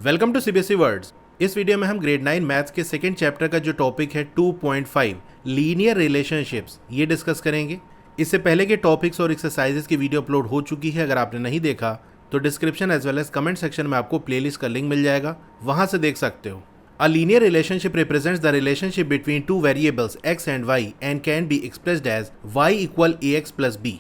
Welcome to CBSE words. इस video में हम ग्रेड 9 मैथ्स के सेकेंड चैप्टर का जो टॉपिक है 2.5 लीनियर रिलेशनशिप्स ये डिस्कस करेंगे। इससे पहले के टॉपिक्स और एक्सरसाइजेस की वीडियो अपलोड हो चुकी है। अगर आपने नहीं देखा तो description as well as comment section में आपको प्लेलिस्ट का लिंक मिल जाएगा, वहां से देख सकते हो। A linear relationship represents the relationship between two variables x and y and can be expressed as y equal ax plus b।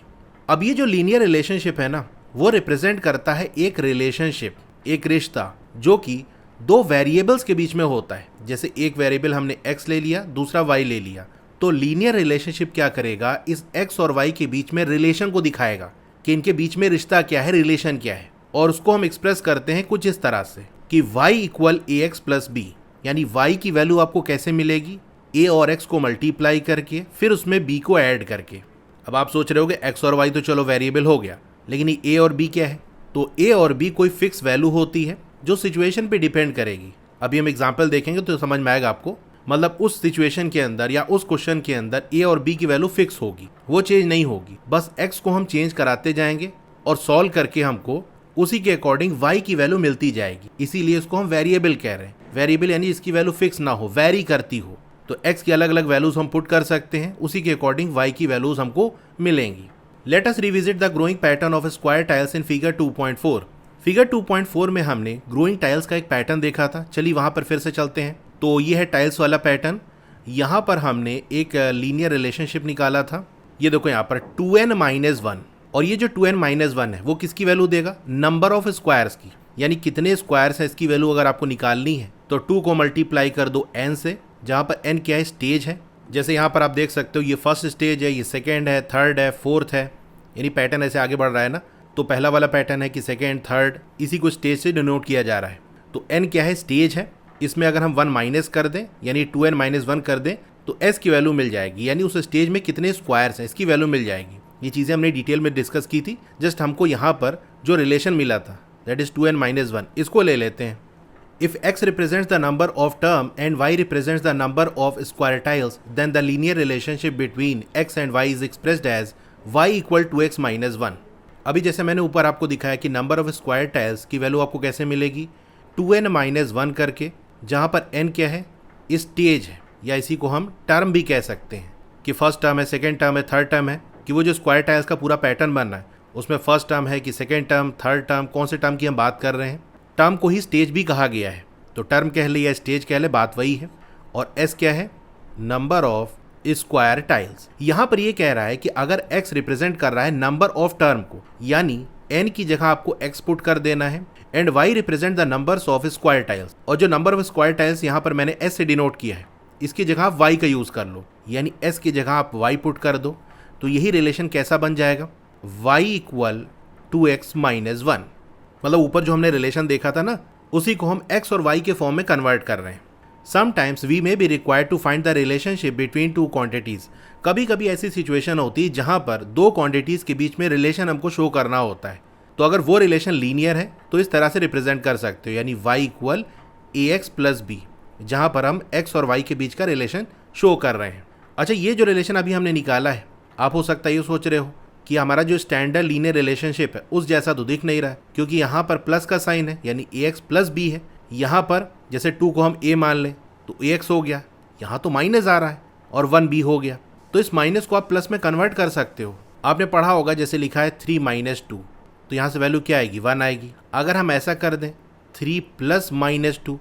अब ये जो लीनियर रिलेशनशिप है ना, वो रिप्रेजेंट करता है एक रिलेशनशिप, एक रिश्ता जो कि दो वेरिएबल्स के बीच में होता है। जैसे एक वेरिएबल हमने x ले लिया, दूसरा y ले लिया, तो लीनियर रिलेशनशिप क्या करेगा, इस x और y के बीच में रिलेशन को दिखाएगा कि इनके बीच में रिश्ता क्या है, रिलेशन क्या है। और उसको हम एक्सप्रेस करते हैं कुछ इस तरह से कि y इक्वल ए एक्स प्लस बी, यानी y की वैल्यू आपको कैसे मिलेगी, a और x को मल्टीप्लाई करके फिर उसमें b को ऐड करके। अब आप सोच रहे होगे x और y तो चलो वेरिएबल हो गया, लेकिन ये a और b क्या है? तो a और b कोई फिक्स वैल्यू होती है जो सिचुएशन पे डिपेंड करेगी। अभी हम एग्जांपल देखेंगे तो समझ में आएगा आपको। मतलब उस सिचुएशन के अंदर या उस क्वेश्चन के अंदर a और b की वैल्यू फिक्स होगी, वो चेंज नहीं होगी। बस x को हम चेंज कराते जाएंगे और सॉल्व करके हमको उसी के अकॉर्डिंग y की वैल्यू मिलती जाएगी। इसीलिए इसको हम वेरिएबल कह रहे हैं। वेरिएबल यानी इसकी वैल्यू फिक्स ना हो, वेरी करती हो। तो x की अलग अलग वैल्यूज हम पुट कर सकते हैं, उसी के अकॉर्डिंग y की वैल्यूज हमको मिलेंगी। Let us revisit the growing pattern of square tiles in figure 2.4। Figure 2.4 में हमने ग्रोइंग टाइल्स का एक पैटर्न देखा था। चलिए वहां पर फिर से चलते हैं। तो ये है टाइल्स वाला पैटर्न। यहाँ पर हमने एक लीनियर रिलेशनशिप निकाला था। ये देखो यहाँ पर 2n-1, और ये जो 2n-1 है वो किसकी वैल्यू देगा, नंबर ऑफ स्क्वायर्स की, यानी कितने स्क्वायर्स है इसकी वैल्यू अगर आपको निकालनी है तो 2 को मल्टीप्लाई कर दो n से, जहाँ पर n क्या है, स्टेज है। जैसे यहाँ पर आप देख सकते हो ये फर्स्ट स्टेज है, ये सेकेंड है, थर्ड है, फोर्थ है, यानी पैटर्न ऐसे आगे बढ़ रहा है ना। तो पहला वाला पैटर्न है कि सेकेंड, थर्ड, इसी को स्टेज से डिनोट किया जा रहा है। तो n क्या है, स्टेज है। इसमें अगर हम 1 माइनस कर दें यानी 2n-1 कर दें तो s की वैल्यू मिल जाएगी, यानी उस स्टेज में कितने स्क्वायर्स हैं इसकी वैल्यू मिल जाएगी। ये चीज़ें हमने डिटेल में डिस्कस की थी। जस्ट हमको यहाँ पर जो रिलेशन मिला था दैट इज 2n-1, इसको ले लेते हैं। If x represents the number of term and y represents the number of square tiles, then the linear relationship between x and y is expressed as y equal to x minus 1। अभी जैसे मैंने ऊपर आपको दिखाया कि number of square tiles की value आपको कैसे मिलेगी, 2n-1 करके, जहाँ पर n क्या है, स्टेज है, या इसी को हम टर्म भी कह सकते हैं कि फर्स्ट टर्म है, सेकेंड टर्म है, थर्ड टर्म है, कि वो जो स्क्वायर टाइल्स का पूरा पैटर्न बन रहा है उसमें फर्स्ट टर्म है कि सेकेंड टर्म, थर्ड टर्म, कौन से टर्म की हम बात कर रहे हैं। टर्म को ही स्टेज भी कहा गया है, तो टर्म कह ले या स्टेज कह ले, बात वही है। और s क्या है, नंबर ऑफ स्क्वायर टाइल्स। यहाँ पर ये कह रहा है कि अगर x रिप्रेजेंट कर रहा है नंबर ऑफ टर्म को, यानी n की जगह आपको x पुट कर देना है, and y represent the numbers of square tiles. और जो नंबर ऑफ स्क्वायर टाइल्स यहाँ पर मैंने s से डिनोट किया है, इसकी जगह आप y का यूज कर लो, यानी s की जगह आप y पुट कर दो। तो यही रिलेशन कैसा बन जाएगा, y equal to x minus 1। मतलब ऊपर जो हमने रिलेशन देखा था ना, उसी को हम x और y के फॉर्म में कन्वर्ट कर रहे हैं। Sometimes we may be required to find the relationship between two quantities. कभी कभी ऐसी सिचुएशन होती है जहां पर दो क्वांटिटीज के बीच में रिलेशन हमको शो करना होता है। तो अगर वो रिलेशन लीनियर है तो इस तरह से रिप्रेजेंट कर सकते हो, यानी y इक्वल ए एक्स प्लस बी, जहां पर हम x और y के बीच का रिलेशन शो कर रहे हैं। अच्छा, ये जो रिलेशन अभी हमने निकाला है, आप हो सकता है ये सोच रहे हो कि हमारा जो स्टैंडर्ड लीनियर रिलेशनशिप है उस जैसा तो दिख नहीं रहा है, क्योंकि यहाँ पर प्लस का साइन है, यानी ए एक्स प्लस बी है। यहाँ पर जैसे 2 को हम a मान लें तो ए एक्स हो गया, यहाँ तो माइनस आ रहा है और 1b हो गया। तो इस माइनस को आप प्लस में कन्वर्ट कर सकते हो। आपने पढ़ा होगा जैसे लिखा है 3-2, तो यहाँ से वैल्यू क्या आएगी, 1 आएगी। अगर हम ऐसा कर दें 3 + -2,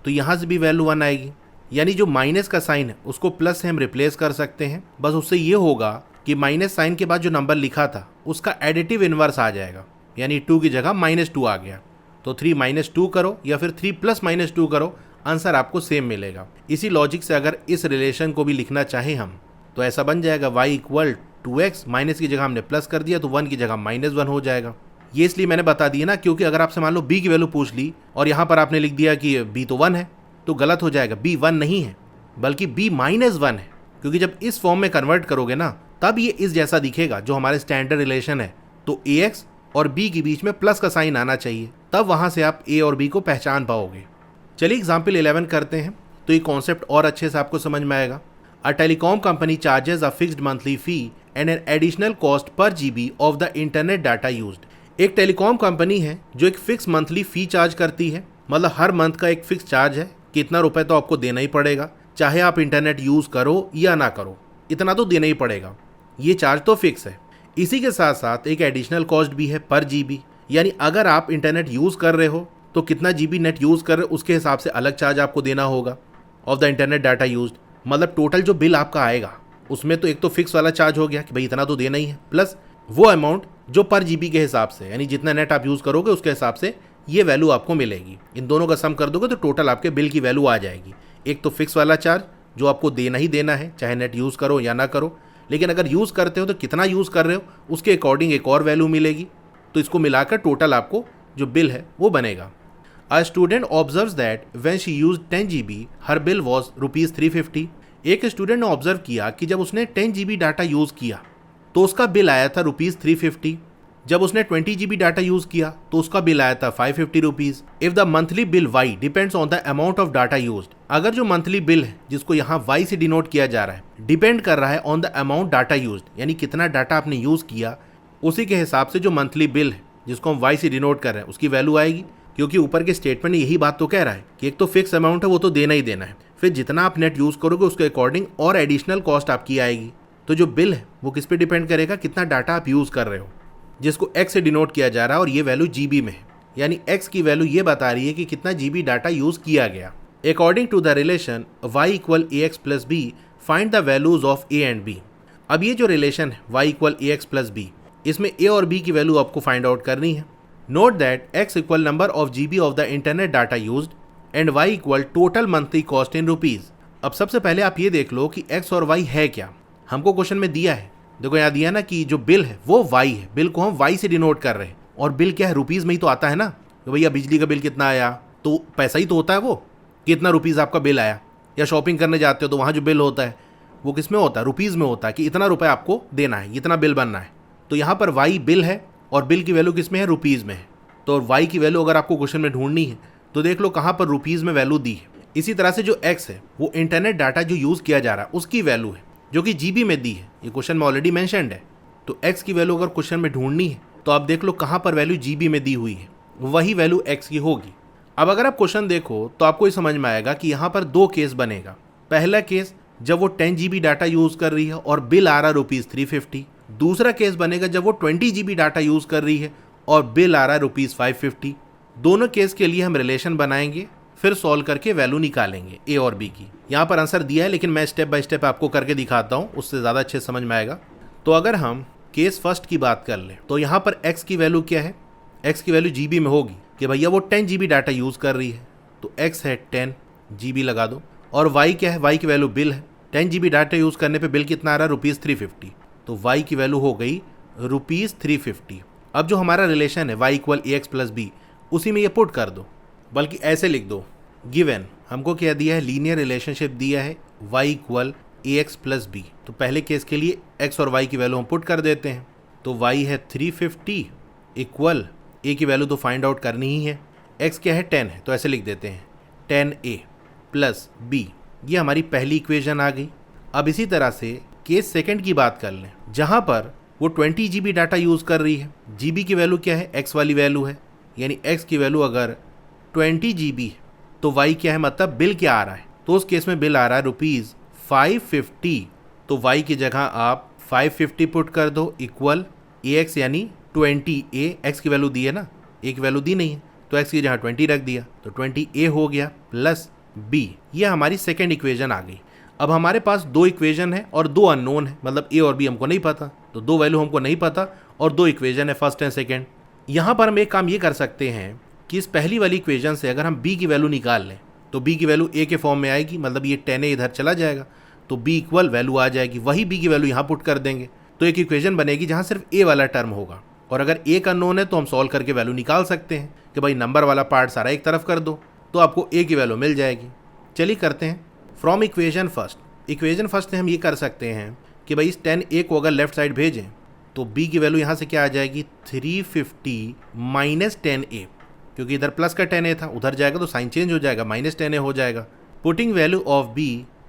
तो यहाँ से भी वैल्यू 1 आएगी। यानी जो माइनस का साइन है उसको प्लस से हम रिप्लेस कर सकते हैं। बस उससे ये होगा कि माइनस साइन के बाद जो नंबर लिखा था उसका एडिटिव इन्वर्स आ जाएगा, यानी 2 की जगह -2 आ गया। तो 3-2 करो या फिर 3 + -2 करो, आंसर आपको सेम मिलेगा। इसी लॉजिक से अगर इस रिलेशन को भी लिखना चाहें हम तो ऐसा बन जाएगा y equal to x, minus की जगह हमने प्लस कर दिया तो 1 की जगह -1 हो जाएगा। ये इसलिए मैंने बता दिया ना, क्योंकि अगर आपसे मान लो b की वैल्यू पूछ ली और यहाँ पर आपने लिख दिया कि b तो 1 है, तो गलत हो जाएगा। b 1 नहीं है बल्कि b -1 है, क्योंकि जब इस फॉर्म में कन्वर्ट करोगे ना तब ये इस जैसा दिखेगा जो हमारे स्टैंडर्ड रिलेशन है। तो ax और b के बीच में प्लस का साइन आना चाहिए, तब वहां से आप a और b को पहचान पाओगे। चलिए एग्जाम्पल 11 करते हैं, तो ये कॉन्सेप्ट और अच्छे से आपको समझ में आएगा। A telecom company charges a fixed monthly fee and an additional cost per GB of the internet data used. एक टेलीकॉम कंपनी है जो एक फिक्स मंथली फी चार्ज करती है मतलब हर मंथ का एक फिक्स चार्ज है कि इतना रुपए तो आपको देना ही पड़ेगा, चाहे आप इंटरनेट यूज़ करो या ना करो, इतना तो देना ही पड़ेगा। ये चार्ज तो फिक्स है। इसी के साथ साथ एक एडिशनल कॉस्ट भी है पर जीबी, यानी अगर आप इंटरनेट यूज़ कर रहे हो तो कितना जीबी नेट यूज़ कर रहे हो उसके हिसाब से अलग चार्ज आपको देना होगा of the internet data used. मतलब टोटल जो बिल आपका आएगा उसमें तो एक तो फिक्स वाला चार्ज हो गया कि भाई इतना तो देना ही है, प्लस वो अमाउंट जो पर जीबी के हिसाब से, यानी जितना नेट आप यूज़ करोगे उसके हिसाब से ये वैल्यू आपको मिलेगी। इन दोनों का सम कर दोगे तो टोटल आपके बिल की वैल्यू आ जाएगी। एक तो फिक्स वाला चार्ज जो आपको देना ही देना है चाहे नेट यूज़ करो या ना करो, लेकिन अगर यूज़ करते हो तो कितना यूज़ कर रहे हो उसके अकॉर्डिंग एक और वैल्यू मिलेगी। तो इसको मिलाकर टोटल आपको जो बिल है वो बनेगा। A student observes that when she used 10 GB her bill was ₹350। एक स्टूडेंट ने ऑब्जर्व किया कि जब उसने 10 GB डाटा यूज़ किया तो उसका बिल आया था ₹350। जब उसने 20 GB डाटा यूज़ किया तो उसका बिल आया था ₹550। If the monthly bill y depends on the amount of data used, अगर जो मंथली बिल है जिसको यहाँ वाई से डिनोट किया जा रहा है डिपेंड कर रहा है on the amount data used, यानी कितना डाटा आपने यूज़ किया, उसी के हिसाब से जो मंथली बिल है जिसको हम वाई से डिनोट कर रहे हैं उसकी वैल्यू आएगी। क्योंकि ऊपर के स्टेटमेंट यही बात तो कह रहा है कि एक तो फिक्स अमाउंट है वो तो देना ही देना है, फिर जितना आप नेट यूज़ करोगे उसके अकॉर्डिंग और एडिशनल कॉस्ट आपकी आएगी। तो जो बिल है वो किस पे डिपेंड करेगा, कितना डाटा आप यूज़ कर रहे हो, जिसको एक्स से डिनोट किया जा रहा है और ये वैल्यू जीबी में है, यानी एक्स की वैल्यू ये बता रही है कि कितना जीबी डाटा यूज़ किया गया। According to the relation y = ax + b find the values of a and b। अब ये जो रिलेशन है y = ax + b, इसमें a और b की वैल्यू आपको फाइंड आउट करनी है। Note that x = number of GB of the internet data used and y = total monthly cost in rupees. अब सबसे पहले आप ये देख लो कि x और y है क्या। हमको क्वेश्चन में दिया है, देखो यहाँ दिया ना कि जो बिल है वो y है, बिल को हम y से डिनोट कर रहे हैं, और बिल क्या है रुपीज़ में ही तो आता है ना। तो भैया बिजली का बिल कितना आया तो पैसा ही तो होता है वो, कितना रुपीज़ आपका बिल आया। या शॉपिंग करने जाते हो तो वहाँ जो बिल होता है वो किस में होता है, रुपीज़ में होता है कि इतना रुपये आपको देना है, इतना बिल बनना है। तो यहाँ पर y बिल है और बिल की वैल्यू किस में है, रुपीज़ में है। तो y की वैल्यू अगर आपको क्वेश्चन में ढूंढनी है तो देख लो कहाँ पर रुपीज़ में वैल्यू दी है। इसी तरह से जो x है वो इंटरनेट डाटा जो यूज़ किया जा रहा है उसकी वैल्यू है जो कि जीबी में दी है, ये क्वेश्चन में ऑलरेडी मेंशन्ड है। तो x की वैल्यू अगर क्वेश्चन में ढूंढनी है तो आप देख लो कहाँ पर वैल्यू जीबी में दी हुई है, वही वैल्यू x की होगी। अब अगर आप क्वेश्चन देखो तो आपको ये समझ में आएगा कि यहाँ पर दो केस बनेगा। पहला केस जब वो 10 GB डाटा यूज़ कर रही है और बिल आ रहा ₹350। दूसरा केस बनेगा जब वो 20 GB डाटा यूज़ कर रही है और बिल आ रहा है ₹550। दोनों केस के लिए हम रिलेशन बनाएंगे, फिर सॉल्व करके वैल्यू निकालेंगे ए और बी की। यहाँ पर आंसर दिया है लेकिन मैं स्टेप बाय स्टेप आपको करके दिखाता हूँ, उससे ज़्यादा अच्छे समझ में आएगा। तो अगर हम केस फर्स्ट की बात कर लें तो यहाँ पर x की वैल्यू क्या है, x की वैल्यू जीबी में होगी कि भैया वो 10 GB डाटा यूज़ कर रही है, तो x है 10 GB लगा दो। और y क्या है, y की वैल्यू बिल है, 10 GB डाटा यूज़ करने पे बिल कितना आ रहा है, ₹350। तो y की वैल्यू हो गई ₹350। अब जो हमारा रिलेशन है y = ax + b, उसी में ये पुट कर दो, बल्कि ऐसे लिख दो, गिवन हमको क्या दिया है, लीनियर रिलेशनशिप दिया है y = ax + b। तो पहले केस के लिए x और y की वैल्यू हम पुट कर देते हैं। तो y है 350 इक्वल a की वैल्यू तो फाइंड आउट करनी ही है, x क्या है 10 है, तो ऐसे लिख देते हैं 10a + b। ये हमारी पहली इक्वेशन आ गई। अब इसी तरह से केस सेकंड की बात कर लें जहाँ पर वो 20 GB डाटा यूज़ कर रही है, GB की वैल्यू क्या है, x वाली वैल्यू है, यानी x की वैल्यू अगर 20 GB है तो y क्या है, मतलब बिल क्या आ रहा है, तो उस केस में बिल आ रहा है ₹550। तो y की जगह आप 550 पुट कर दो इक्वल ax यानी 20a, x की वैल्यू दी है ना, a की वैल्यू दी नहीं है तो x की जगह 20 रख दिया, तो 20a हो गया प्लस b। ये हमारी सेकेंड इक्वेशन आ गई। अब हमारे पास दो इक्वेशन है और दो अननोन है, मतलब a और b हमको नहीं पता, तो दो वैल्यू हमको नहीं पता और दो इक्वेशन है फर्स्ट एंड सेकेंड। यहाँ पर हम एक काम ये कर सकते हैं कि इस पहली वाली इक्वेशन से अगर हम b की वैल्यू निकाल लें तो b की वैल्यू a के फॉर्म में आएगी, मतलब ये 10a इधर चला जाएगा तो b इक्वल वैल्यू आ जाएगी, वही b की वैल्यू यहाँ पुट कर देंगे तो एक इक्वेशन बनेगी जहाँ सिर्फ a वाला टर्म होगा। और अगर a का अननोन है तो हम सॉल्व करके वैल्यू निकाल सकते हैं कि भाई नंबर वाला पार्ट सारा एक तरफ कर दो तो आपको a की वैल्यू मिल जाएगी। चलिए करते हैं from equation first. Equation first से हम ये कर सकते हैं कि भाई इस 10a को अगर लेफ्ट साइड भेजें तो b की वैल्यू यहाँ से क्या आ जाएगी, 350 माइनस 10a, क्योंकि इधर प्लस का 10a था, उधर जाएगा तो साइन चेंज हो जाएगा, माइनस 10a हो जाएगा। Putting value of b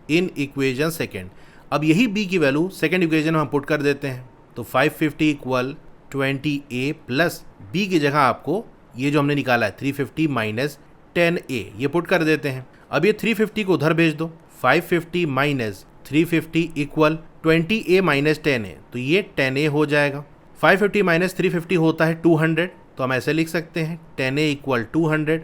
in equation second. अब यही b की वैल्यू सेकेंड इक्वेशन में हम पुट कर देते हैं, तो 550 इक्वल 20a प्लस b की जगह आपको ये जो हमने निकाला है 350 माइनस 10A ये पुट कर देते हैं। अब ये 350 को उधर भेज दो, 550 minus 350 equal 20A minus 10A, तो ये 10A हो जाएगा। 550 माइनस 350 होता है 200, तो हम ऐसे लिख सकते हैं 10A इक्वल 200।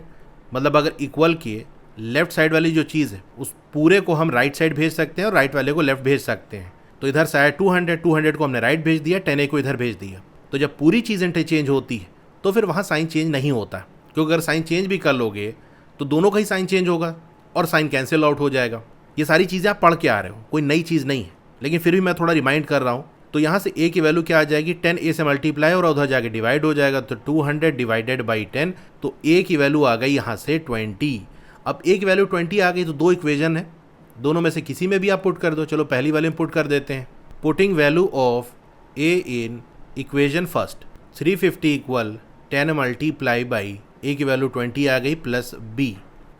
मतलब अगर इक्वल किए लेफ्ट साइड वाली जो चीज़ है उस पूरे को हम राइट साइड भेज सकते हैं और राइट वाले को लेफ्ट भेज सकते हैं। तो इधर से आया 200 को हमने राइट भेज दिया, 10A को इधर भेज दिया। तो जब पूरी चीज़ इंटरचेंज होती है तो फिर वहाँ साइन चेंज नहीं होता, क्योंकि अगर साइन चेंज भी कर लोगे तो दोनों का ही साइन चेंज होगा और साइन कैंसिल आउट हो जाएगा। ये सारी चीज़ें आप पढ़ के आ रहे हो, कोई नई चीज़ नहीं है, लेकिन फिर भी मैं थोड़ा रिमाइंड कर रहा हूँ। तो यहाँ से A की वैल्यू क्या आ जाएगी, 10A से मल्टीप्लाई और उधर जाके डिवाइड हो जाएगा, तो 200 डिवाइडेड बाई 10, तो A की वैल्यू आ गई यहाँ से 20। अब A की वैल्यू 20 आ गई तो दो इक्वेशन है, दोनों में से किसी में भी आप पुट कर दो। चलो पहली वाले में पुट कर देते हैं। Putting value of A in equation first, 350 equal 10 multiply by A की वैल्यू 20 आ गई प्लस B,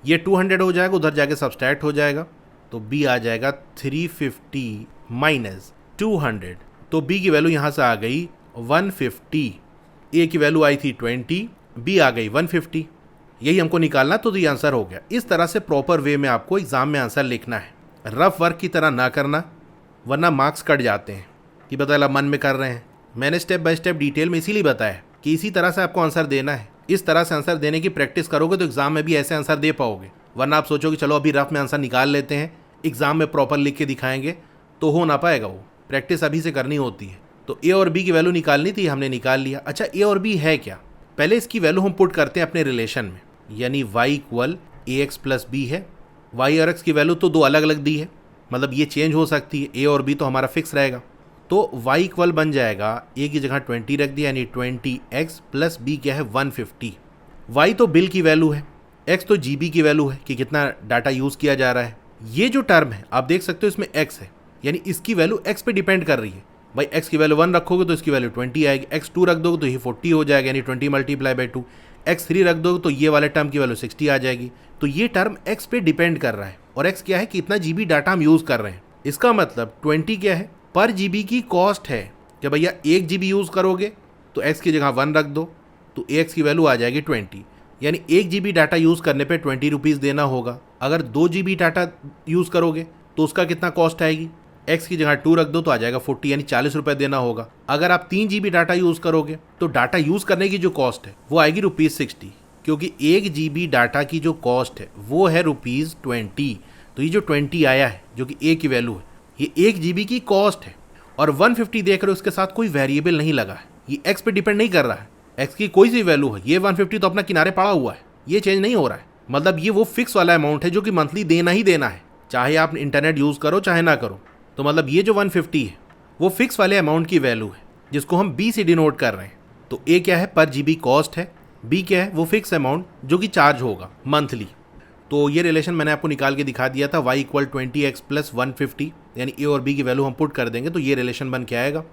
ये 200 हो जाएगा, उधर जाके सब्सट्रैक्ट हो जाएगा, तो B आ जाएगा 350 माइनस 200, तो B की वैल्यू यहाँ से आ गई 150। A की वैल्यू आई थी 20, B आ गई 150, यही हमको निकालना, तो ये आंसर हो गया। इस तरह से प्रॉपर वे में आपको एग्जाम में आंसर लिखना है, रफ वर्क की तरह ना करना, वरना मार्क्स कट जाते हैं कि बता मन में कर रहे हैं। मैंने स्टेप बाय स्टेप डिटेल में इसीलिए बताया कि इसी तरह से आपको आंसर देना है। इस तरह से आंसर देने की प्रैक्टिस करोगे तो एग्जाम में भी ऐसे आंसर दे पाओगे, वरना आप सोचोगे चलो अभी रफ में आंसर निकाल लेते हैं, एग्जाम में प्रॉपर लिख के दिखाएंगे, तो हो ना पाएगा। वो प्रैक्टिस अभी से करनी होती है। तो A और B की वैल्यू निकालनी थी, हमने निकाल लिया। अच्छा A और B है क्या, पहले इसकी वैल्यू हम पुट करते हैं अपने रिलेशन में, यानी y equal AX plus B है। y और x की वैल्यू तो दो अलग अलग दी है, मतलब ये चेंज हो सकती है, A और B तो हमारा फिक्स रहेगा। तो y इक्वल बन जाएगा, A की जगह 20 रख दिया, यानी 20x प्लस B क्या है 150। y तो बिल की वैल्यू है, x तो GB की वैल्यू है कि कितना डाटा यूज़ किया जा रहा है। ये जो टर्म है आप देख सकते हो इसमें x है, यानी इसकी वैल्यू x पे डिपेंड कर रही है। भाई x की वैल्यू 1 रखोगे तो इसकी वैल्यू 20 आएगी, x 2 रख दोगे तो ये 40 हो जाएगा, यानी 20 मल्टीप्लाई बाई 2। x 3 रख दोगे तो ये वाले टर्म की वैल्यू 60 आ जाएगी। तो ये टर्म x पे डिपेंड कर रहा है, और x क्या है, कितना GB डाटा हम यूज़ कर रहे हैं। इसका मतलब 20 क्या है, पर GB की कॉस्ट है कि भैया 1 GB यूज़ करोगे तो x की जगह 1 रख दो, तो x की वैल्यू आ जाएगी 20, यानी 1 GB डाटा यूज़ करने पे 20 रुपीज़ देना होगा। अगर 2 GB डाटा यूज़ करोगे तो उसका कितना कॉस्ट आएगी, x की जगह 2 रख दो तो आ जाएगा 40, यानी 40 रुपये देना होगा। अगर आप 3 GB डाटा यूज़ करोगे तो डाटा यूज़ करने की जो कॉस्ट है वो आएगी ₹60, क्योंकि 1 GB डाटा की जो कॉस्ट है वो है ₹20। तो ये जो 20 आया है जो कि A की वैल्यू है, ये 1 GB की कॉस्ट है, और 150 देख रहे हो उसके साथ कोई वेरिएबल नहीं लगा है, ये x पे डिपेंड नहीं कर रहा है, x की कोई सी वैल्यू है, ये 150 तो अपना किनारे पड़ा हुआ है, ये चेंज नहीं हो रहा है। मतलब ये वो फिक्स वाला अमाउंट है जो कि मंथली देना ही देना है, चाहे आप इंटरनेट यूज़ करो चाहे ना करो। तो मतलब ये जो 150 है वो फिक्स वाले अमाउंट की वैल्यू है, जिसको हम B से डिनोट कर रहे हैं। तो A क्या है, पर GB कॉस्ट है, B क्या है, वो फिक्स अमाउंट जो कि चार्ज होगा मंथली। तो ये रिलेशन मैंने आपको निकाल के दिखा दिया था, y इक्वल 20x प्लस 150, यानी A और B की वैल्यू हम पुट कर देंगे तो ये रिलेशन बन के आएगा।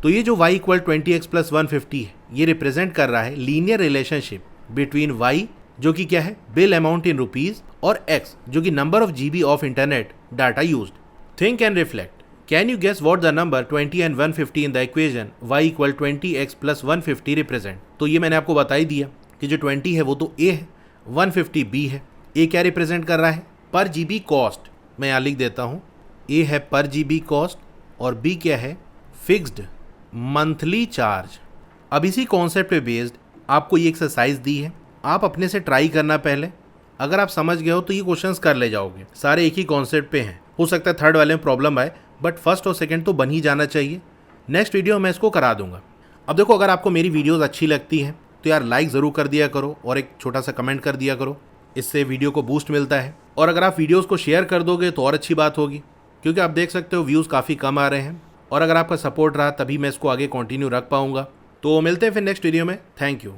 तो ये जो y इक्वल 20x प्लस 150 है, ये रिप्रेजेंट कर रहा है लीनियर रिलेशनशिप बिटवीन y जो कि क्या है, बिल अमाउंट इन रुपीज़, और x जो कि number of GB of internet data used. Think and reflect, can you guess what the number 20 and 150 in the equation y equal 20x plus 150 represent. तो ये मैंने आपको बता ही दिया कि जो 20 है वो तो A है, 150 B है। A क्या रिप्रेजेंट कर रहा है, पर GB कॉस्ट, मैं यहाँ लिख देता हूँ, A है पर GB कॉस्ट और B क्या है, फिक्स्ड मंथली चार्ज। अब इसी कॉन्सेप्ट पे बेस्ड आपको ये एक्सरसाइज दी है, आप अपने से ट्राई करना पहले, अगर आप समझ गए हो तो ये क्वेश्चंस कर ले जाओगे, सारे एक ही कॉन्सेप्ट पे हैं। हो सकता है थर्ड वाले में प्रॉब्लम आए, बट फर्स्ट और सेकंड तो बन ही जाना चाहिए। नेक्स्ट वीडियो मैं इसको करा दूंगा। अब देखो, अगर आपको मेरी वीडियोस अच्छी लगती हैं तो यार लाइक ज़रूर कर दिया करो और एक छोटा सा कमेंट कर दिया करो, इससे वीडियो को बूस्ट मिलता है। और अगर आप वीडियोस को शेयर कर दोगे तो और अच्छी बात होगी, क्योंकि आप देख सकते हो व्यूज़ काफ़ी कम आ रहे हैं, और अगर आपका सपोर्ट रहा तभी मैं इसको आगे कंटिन्यू रख पाऊँगा। तो मिलते हैं फिर नेक्स्ट वीडियो में। Thank you.